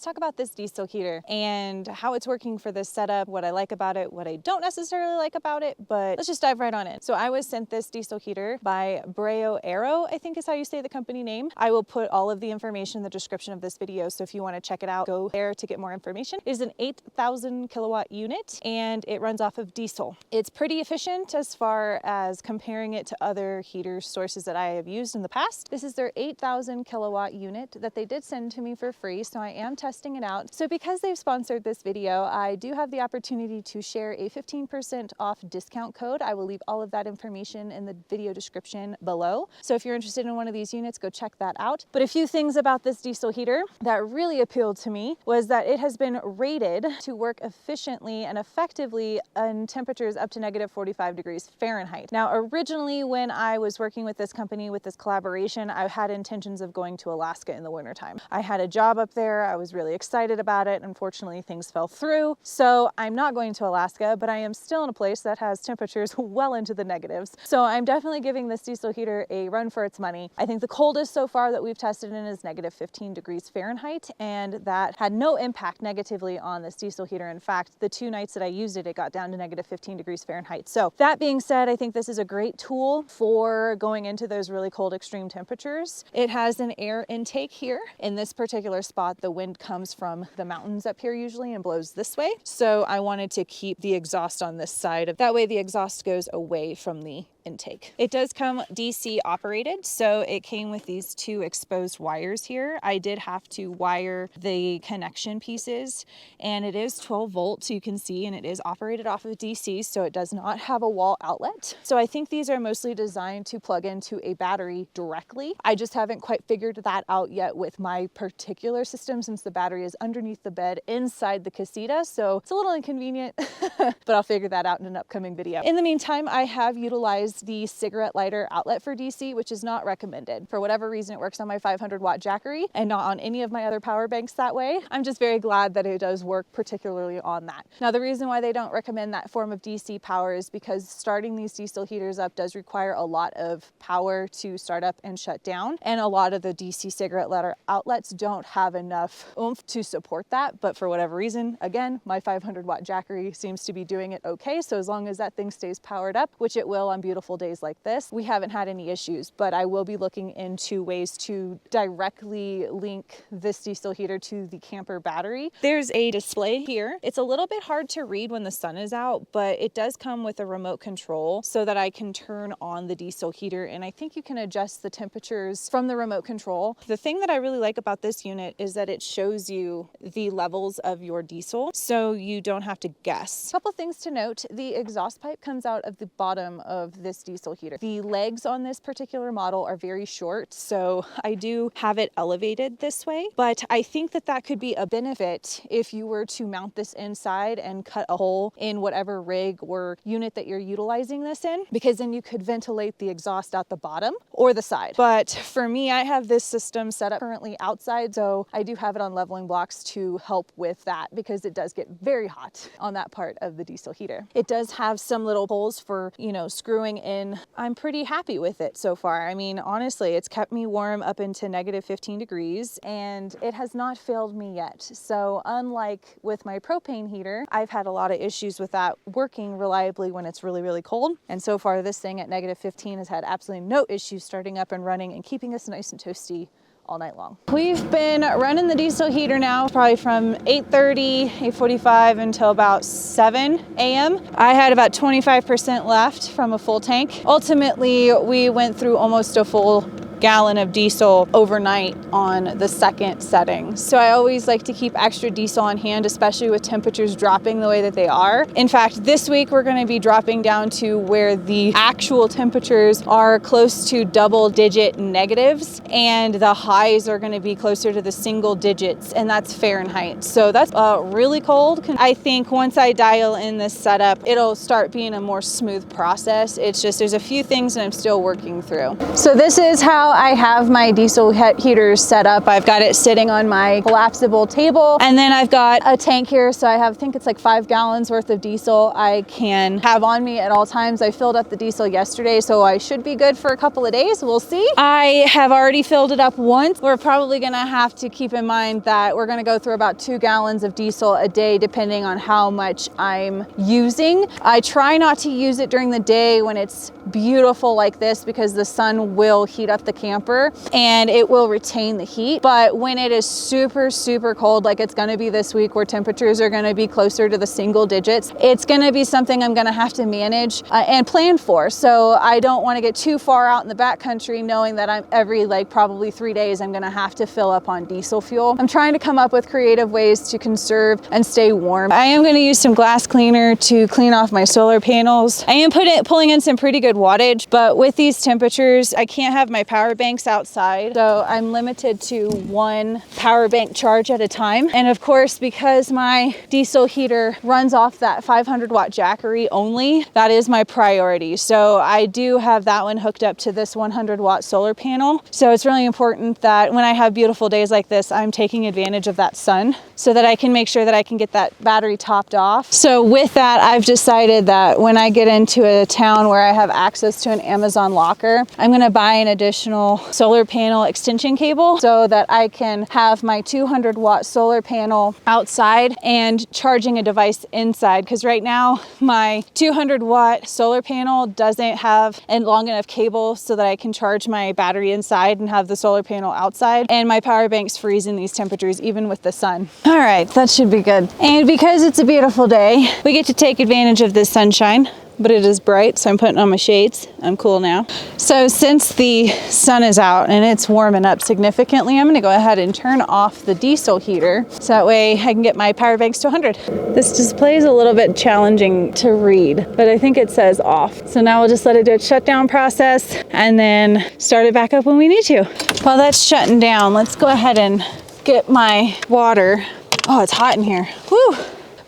talk about this diesel heater and how it's working for this setup, what I like about it, what I don't necessarily like about it, but let's just dive right on in. So I was sent this diesel heater by BreAro, I think is how you say the company name. I will put all of the information in the description of this video, so if you want to check it out, go there to get more information. It is an 8,000 kilowatt unit and it runs off of diesel. It's pretty efficient as far as comparing it to other heater sources that I have used in the past. This is their 8,000 kilowatt unit that they did send to me for free, so I am testing it out. So because they've sponsored this video, I do have the opportunity to share a 15% off discount code. I will leave all of that information in the video description below. So if you're interested in one of these units, go check that out. But a few things about this diesel heater that really appealed to me was that it has been rated to work efficiently and effectively in temperatures up to -45°F. Now, originally when I was working with this company, with this collaboration, I had intentions of going to Alaska in the wintertime. I had a job up there. I was really excited about it. Unfortunately, things fell through. So I'm not going to Alaska, but I am still in a place that has temperatures well into the negatives. So I'm definitely giving this diesel heater a run for its money. I think the coldest so far that we've tested in is -15°F, and that had no impact negatively on this diesel heater. In fact, the 2 nights that I used it, it got down to -15°F. So that being said, I think this is a great tool for going into those really cold extreme temperatures. It has an air intake here. In this particular spot, the wind comes from the mountains up here usually and blows this way. So I wanted to keep the exhaust on this side. That way the exhaust goes away from the intake. It does come DC operated, so it came with these 2 exposed wires here. I did have to wire the connection pieces, and it is 12 volts, you can see, and it is operated off of DC, so it does not have a wall outlet. So I think these are mostly designed to plug into a battery directly. I just haven't quite figured that out yet with my particular system, since the battery is underneath the bed inside the Casita, so it's a little inconvenient, but I'll figure that out in an upcoming video. In the meantime, I have utilized the cigarette lighter outlet for DC, which is not recommended. For whatever reason, it works on my 500-watt Jackery and not on any of my other power banks that way. I'm just very glad that it does work particularly on that. Now, the reason why they don't recommend that form of DC power is because starting these diesel heaters up does require a lot of power to start up and shut down, and a lot of the DC cigarette lighter outlets don't have enough oomph to support that. But for whatever reason, again, my 500-watt Jackery seems to be doing it okay. So as long as that thing stays powered up, which it will on beautiful days like this, we haven't had any issues. But I will be looking into ways to directly link this diesel heater to the camper battery. There's a display here. It's a little bit hard to read when the sun is out, but it does come with a remote control so that I can turn on the diesel heater, and I think you can adjust the temperatures from the remote control. The thing that I really like about this unit is that it shows you the levels of your diesel, so you don't have to guess. A couple things to note: the exhaust pipe comes out of the bottom of this diesel heater. The legs on this particular model are very short, so I do have it elevated this way, but I think that that could be a benefit if you were to mount this inside and cut a hole in whatever rig or unit that you're utilizing this in, because then you could ventilate the exhaust out the bottom or the side. But for me, I have this system set up currently outside, so I do have it on leveling blocks to help with that, because it does get very hot on that part of the diesel heater. It does have some little holes for, you know, screwing in. I'm pretty happy with it so far. I mean, honestly, it's kept me warm up into -15°, and it has not failed me yet. So unlike with my propane heater, I've had a lot of issues with that working reliably when it's really, really cold. And so far, this thing at -15 has had absolutely no issues starting up and running and keeping us nice and toasty all night long. We've been running the diesel heater now probably from 8:30, 8:45 until about 7 a.m. I had about 25% left from a full tank. Ultimately, we went through almost a full gallon of diesel overnight on the second setting. So I always like to keep extra diesel on hand, especially with temperatures dropping the way that they are. In fact, this week we're going to be dropping down to where the actual temperatures are close to double-digit negatives, and the highs are going to be closer to the single digits, and that's Fahrenheit. So that's really cold. I think once I dial in this setup, it'll start being a more smooth process. It's just there's a few things that I'm still working through. So this is how how I have my diesel heaters set up. I've got it sitting on my collapsible table, and then I've got a tank here. So I think it's like 5 gallons worth of diesel I can have on me at all times. I filled up the diesel yesterday, so I should be good for a couple of days. We'll see. I have already filled it up once. We're probably gonna have to keep in mind that we're gonna go through about 2 gallons of diesel a day, depending on how much I'm using. I try not to use it during the day when it's beautiful like this, because the sun will heat up the camper and it will retain the heat. But when it is super, super cold, like it's gonna be this week, where temperatures are gonna be closer to the single digits, it's gonna be something I'm gonna have to manage and plan for. So I don't wanna get too far out in the backcountry knowing that I'm every probably 3 days, I'm gonna have to fill up on diesel fuel. I'm trying to come up with creative ways to conserve and stay warm. I am gonna use some glass cleaner to clean off my solar panels. I am pulling in some pretty good wattage, but with these temperatures, I can't have my power banks outside. So I'm limited to 1 power bank charge at a time. And of course, because my diesel heater runs off that 500 watt Jackery only, that is my priority. So I do have that one hooked up to this 100 watt solar panel. So it's really important that when I have beautiful days like this, I'm taking advantage of that sun so that I can make sure that I can get that battery topped off. So with that, I've decided that when I get into a town where I have access to an Amazon locker, I'm gonna buy an additional solar panel extension cable so that I can have my 200 watt solar panel outside and charging a device inside. Because right now my 200 watt solar panel doesn't have a long enough cable so that I can charge my battery inside and have the solar panel outside. And my power banks freeze in these temperatures, even with the sun. All right, that should be good. And because it's a beautiful day, we get to take advantage of this sunshine. But it is bright, so I'm putting on my shades. I'm cool now. So since the sun is out and it's warming up significantly, I'm gonna go ahead and turn off the diesel heater so that way I can get my power banks to 100. This display is a little bit challenging to read, but I think it says off. So now we'll just let it do its shutdown process and then start it back up when we need to. While that's shutting down, let's go ahead and get my water. Oh, it's hot in here. Woo!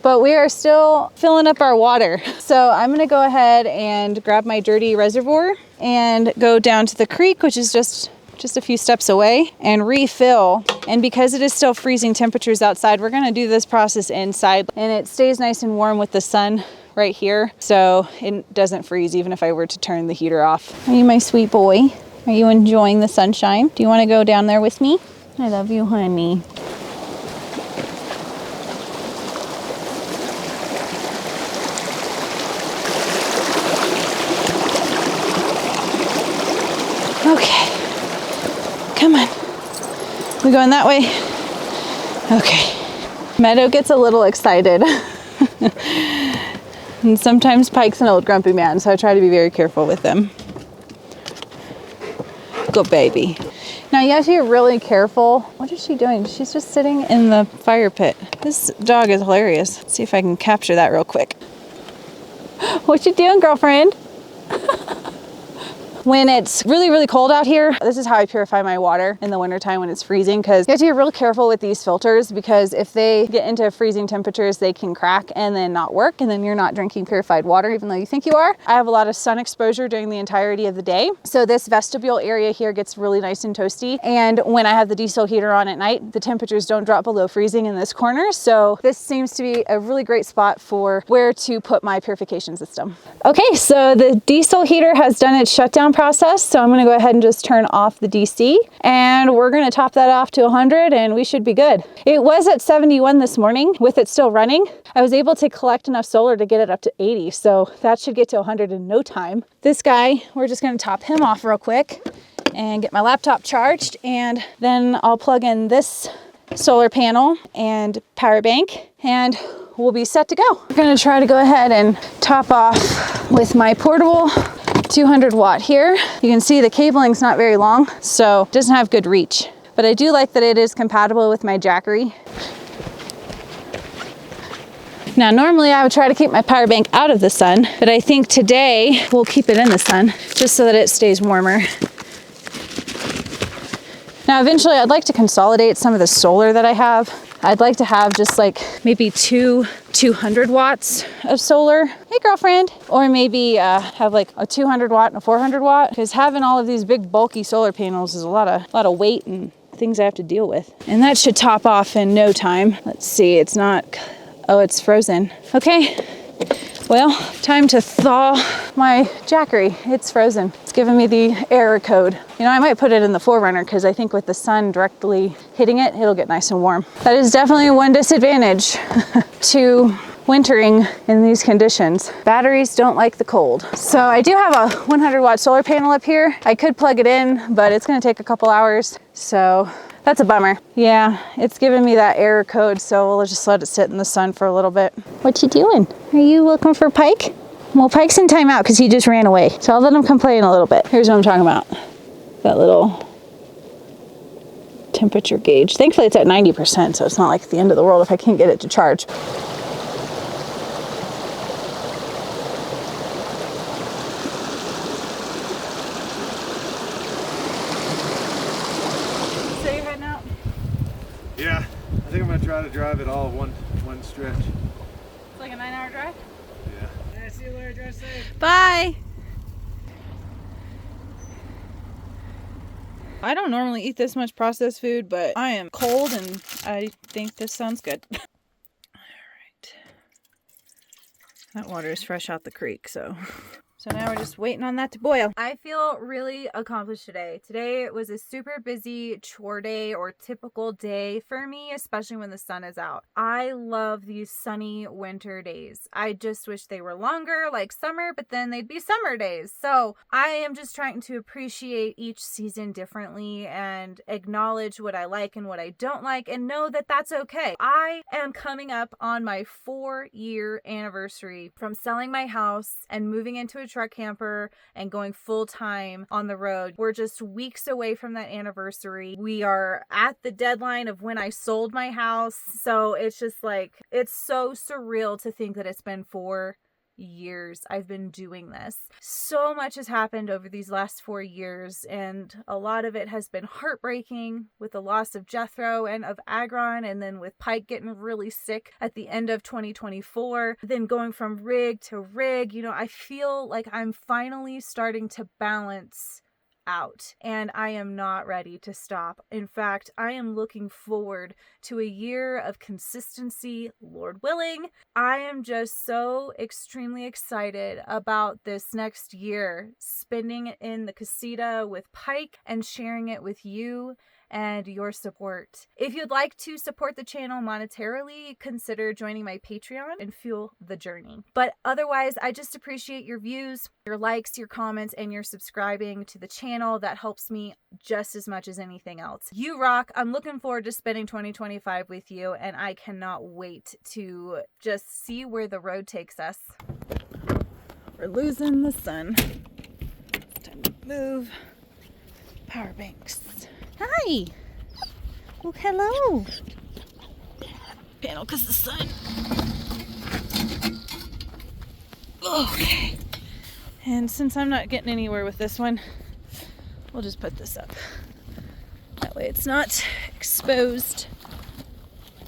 But we are still filling up our water. So I'm gonna go ahead and grab my dirty reservoir and go down to the creek, which is just a few steps away, and refill. And because it is still freezing temperatures outside, we're gonna do this process inside, and it stays nice and warm with the sun right here, so it doesn't freeze even if I were to turn the heater off. Are you my sweet boy? Are you enjoying the sunshine? Do you wanna go down there with me? I love you, honey. Okay, come on. We going that way? Okay. Meadow gets a little excited. And sometimes Pike's an old grumpy man, so I try to be very careful with them. Good baby. Now you have to be really careful. What is she doing? She's just sitting in the fire pit. This dog is hilarious. Let's see if I can capture that real quick. What you doing, girlfriend? When it's really, really cold out here, this is how I purify my water in the wintertime when it's freezing, because you have to be real careful with these filters, because if they get into freezing temperatures, they can crack and then not work, and then you're not drinking purified water even though you think you are. I have a lot of sun exposure during the entirety of the day, so this vestibule area here gets really nice and toasty, and when I have the diesel heater on at night, the temperatures don't drop below freezing in this corner, so this seems to be a really great spot for where to put my purification system. Okay, so the diesel heater has done its shutdown process, so I'm going to go ahead and just turn off the DC, and we're going to top that off to 100 and we should be good. It was at 71 this morning with it still running. I was able to collect enough solar to get it up to 80, so that should get to 100 in no time. This guy, we're just going to top him off real quick and get my laptop charged, and then I'll plug in this solar panel and power bank and we'll be set to go. We're going to try to go ahead and top off with my portable 200 watt here. You can see the cabling's not very long, so it doesn't have good reach, but I do like that it is compatible with my Jackery. Now, normally I would try to keep my power bank out of the sun, but I think today we'll keep it in the sun just so that it stays warmer. Now, eventually I'd like to consolidate some of the solar that I have I'd like to have just like maybe 200 watts of solar. Hey girlfriend. Or maybe have like a 200 watt and a 400 watt, because having all of these big bulky solar panels is a lot of weight and things I have to deal with. And that should top off in no time. Let's see, it's not, oh, it's frozen. Okay, well, time to thaw my Jackery. It's frozen. It's giving me the error code. You know, I might put it in the Forerunner because I think with the sun directly hitting it, it'll get nice and warm. That is definitely one disadvantage to wintering in these conditions. Batteries don't like the cold. So I do have a 100 watt solar panel up here. I could plug it in, but it's gonna take a couple hours. So that's a bummer. Yeah, it's giving me that error code, so we'll just let it sit in the sun for a little bit. What you doing? Are you looking for Pike? Well, Pike's in timeout because he just ran away. So I'll let him come play in a little bit. Here's what I'm talking about. That little temperature gauge. Thankfully it's at 90%, so it's not like the end of the world if I can't get it to charge. Yeah, I think I'm gonna try to drive it all one stretch. It's like a 9-hour drive? Yeah. See you later, drive safe. Bye! I don't normally eat this much processed food, but I am cold and I think this sounds good. Alright. That water is fresh out the creek, so now we're just waiting on that to boil. I feel really accomplished today. Today was a super busy chore day or typical day for me, especially when the sun is out. I love these sunny winter days. I just wish they were longer like summer, but then they'd be summer days. So I am just trying to appreciate each season differently and acknowledge what I like and what I don't like and know that that's okay. I am coming up on my 4-year anniversary from selling my house and moving into a truck camper and going full-time on the road. We're just weeks away from that anniversary. We are at the deadline of when I sold my house. So it's just like, it's so surreal to think that it's been 4 years I've been doing this. So much has happened over these last 4 years, and a lot of it has been heartbreaking with the loss of Jethro and of Agron, and then with Pike getting really sick at the end of 2024, then going from rig to rig. You know, I feel like I'm finally starting to balance out, and I am not ready to stop. In fact, I am looking forward to a year of consistency, Lord willing. I am just so extremely excited about this next year, spending it in the Casita with Pike and sharing it with you and your support. If you'd like to support the channel monetarily, consider joining my Patreon and fuel the journey. But otherwise, I just appreciate your views, your likes, your comments, and your subscribing to the channel. That helps me just as much as anything else. You rock. I'm looking forward to spending 2025 with you, and I cannot wait to just see where the road takes us. We're losing the sun. It's time to move. Power banks. Hi. Oh, hello. Panel because the sun. Okay. And since I'm not getting anywhere with this one, we'll just put this up. That way it's not exposed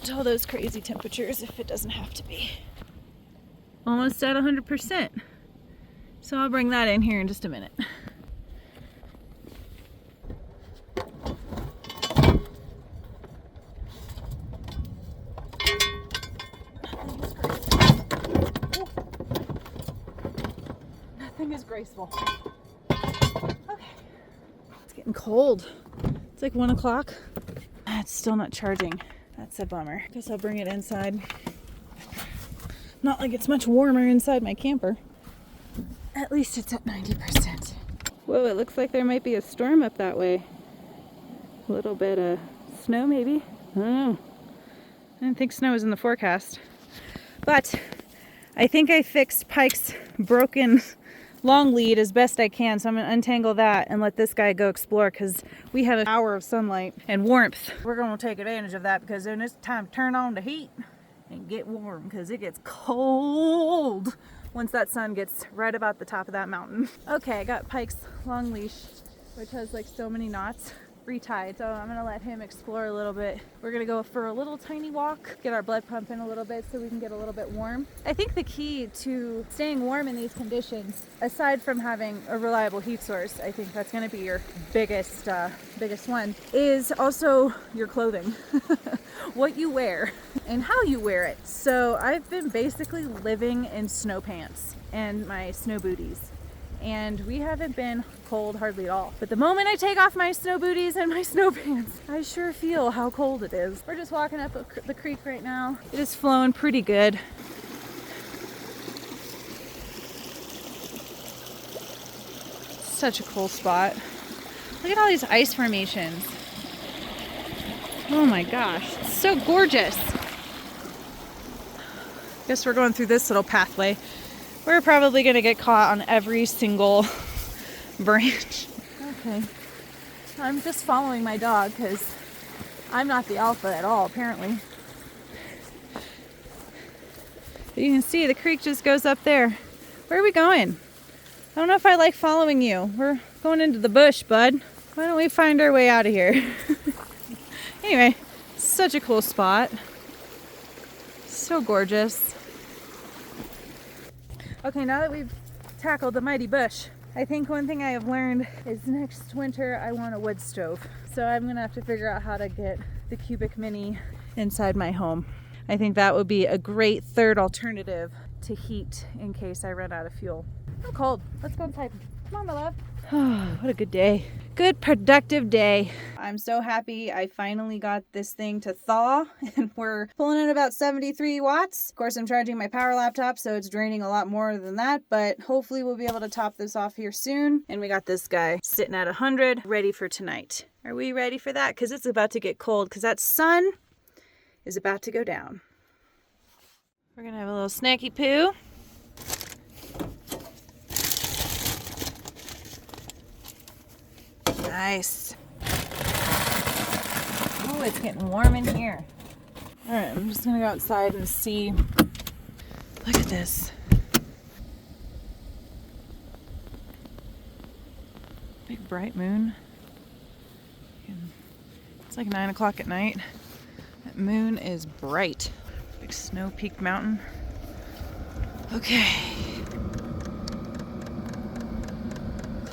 to all those crazy temperatures if it doesn't have to be. Almost at 100%. So I'll bring that in here in just a minute. Is graceful. Okay. It's getting cold. It's like 1 o'clock. It's still not charging. That's a bummer. Guess I'll bring it inside. Not like it's much warmer inside my camper. At least it's at 90%. Whoa, it looks like there might be a storm up that way. A little bit of snow maybe. I don't know. I didn't think snow was in the forecast. But I think I fixed Pike's broken long lead as best I can, so I'm gonna untangle that and let this guy go explore because we have an hour of sunlight and warmth. We're gonna take advantage of that because then it's time to turn on the heat and get warm because it gets cold once that sun gets right about the top of that mountain. Okay, I got Pike's long leash, which has like so many knots. retied, so I'm gonna let him explore a little bit. We're gonna go for a little tiny walk, get our blood pumping a little bit so we can get a little bit warm. I think the key to staying warm in these conditions, aside from having a reliable heat source, I think that's gonna be your biggest one, is also your clothing. What you wear and how you wear it. So I've been basically living in snow pants and my snow booties, and we haven't been cold hardly at all. But the moment I take off my snow booties and my snow pants, I sure feel how cold it is. We're just walking up the creek right now. It is flowing pretty good. Such a cool spot. Look at all these ice formations. Oh my gosh, it's so gorgeous. Guess we're going through this little pathway. We're probably gonna get caught on every single branch. Okay, I'm just following my dog because I'm not the alpha at all, apparently. But you can see the creek just goes up there. Where are we going? I don't know if I like following you. We're going into the bush, bud. Why don't we find our way out of here? Anyway, such a cool spot. So gorgeous. Okay, now that we've tackled the mighty bush, I think one thing I have learned is next winter I want a wood stove. So I'm gonna have to figure out how to get the Cubic Mini inside my home. I think that would be a great third alternative to heat in case I run out of fuel. I'm cold. Let's go inside. Come on, my love. Oh, what a good day. Good productive day. I'm so happy I finally got this thing to thaw, and we're pulling in about 73 watts. Of course, I'm charging my power laptop, so it's draining a lot more than that, but hopefully we'll be able to top this off here soon. And we got this guy sitting at 100, ready for tonight. Are we ready for that? Because it's about to get cold, because that sun is about to go down. We're gonna have a little snacky poo. Nice. Oh, it's getting warm in here. All right, I'm just gonna go outside and see. Look at this. Big bright moon. It's like 9 o'clock at night. That moon is bright. Big snow-peaked mountain. Okay.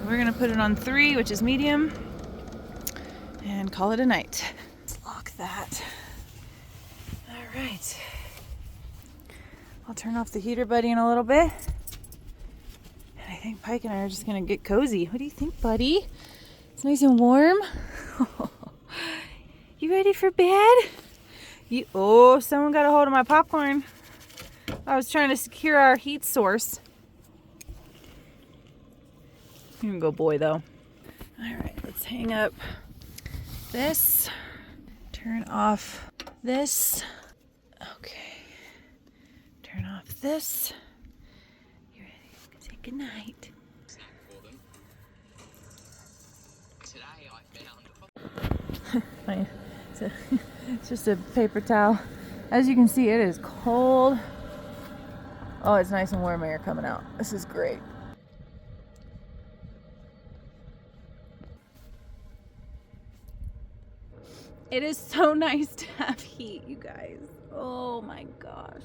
We're gonna put it on 3, which is medium, and call it a night. Let's lock that. All right. I'll turn off the heater, buddy, in a little bit. And I think Pike and I are just gonna get cozy. What do you think, buddy? It's nice and warm. You ready for bed? Oh, someone got a hold of my popcorn. I was trying to secure our heat source. You can go boy though. All right, let's hang up this. Turn off this. Okay. Turn off this. You ready? Say goodnight. Funny. It's just a paper towel. As you can see, it is cold. Oh, it's nice and warm air coming out. This is great. It is so nice to have heat, you guys. Oh my gosh.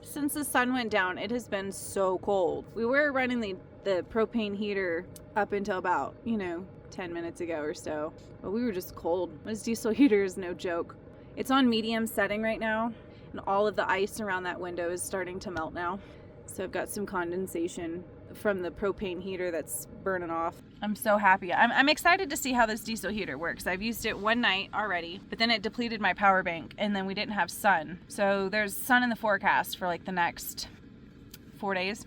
Since the sun went down, it has been so cold. We were running the propane heater up until about, 10 minutes ago or so. But we were just cold. This diesel heater is no joke. It's on medium setting right now, and all of the ice around that window is starting to melt now. So I've got some condensation from the propane heater that's burning off. I'm so happy. I'm excited to see how this diesel heater works. I've used it one night already, but then it depleted my power bank, and then we didn't have sun. So there's sun in the forecast for like the next 4 days.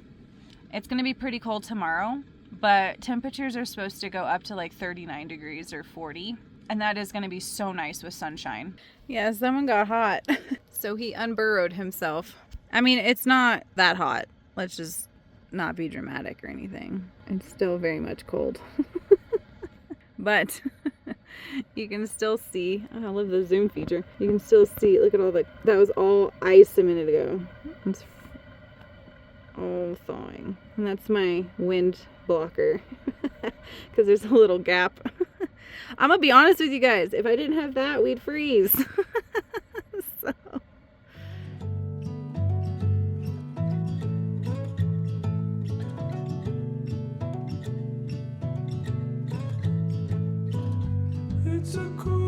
It's gonna be pretty cold tomorrow, but temperatures are supposed to go up to like 39 degrees or 40. And that is gonna be so nice with sunshine. Yeah, someone got hot. So he unburrowed himself. I mean, it's not that hot. Let's just not be dramatic or anything. It's still very much cold. But you can still see, oh, I love the zoom feature. You can still see, look at all that was all ice a minute ago. It's all thawing. And that's my wind blocker because there's a little gap. I'm gonna be honest with you guys. If I didn't have that, we'd freeze. So. It's a cool